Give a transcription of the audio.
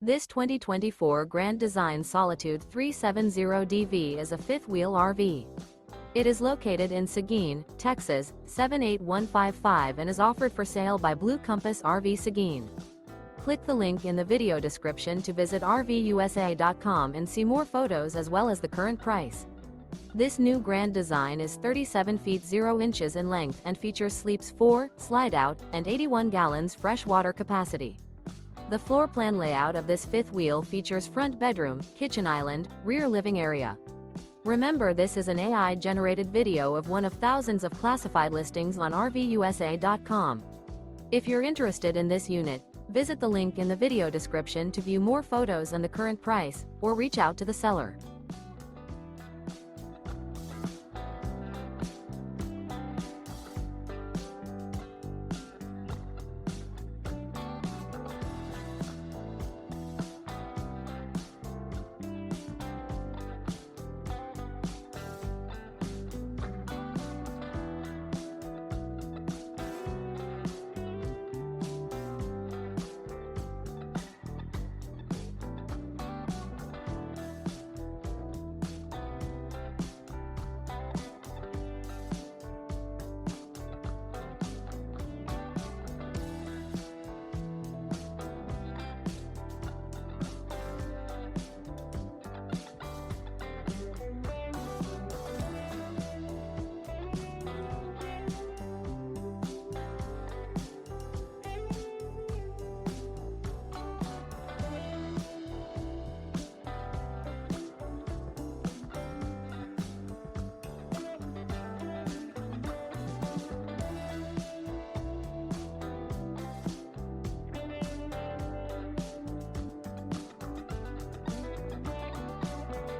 This 2024 Grand Design Solitude 370DV is a fifth-wheel RV. It is located in Seguin, Texas, 78155 and is offered for sale by Blue Compass RV Seguin. Click the link in the video description to visit RVUSA.com and see more photos as well as the current price. This new Grand Design is 37 feet 0 inches in length and features sleeps 4, Slideout, and 81 gallons fresh water capacity. The floor plan layout of this fifth wheel features front bedroom, kitchen island, rear living area. Remember, this is an AI-generated video of one of thousands of classified listings on RVUSA.com. If you're interested in this unit, visit the link in the video description to view more photos and the current price, or reach out to the seller.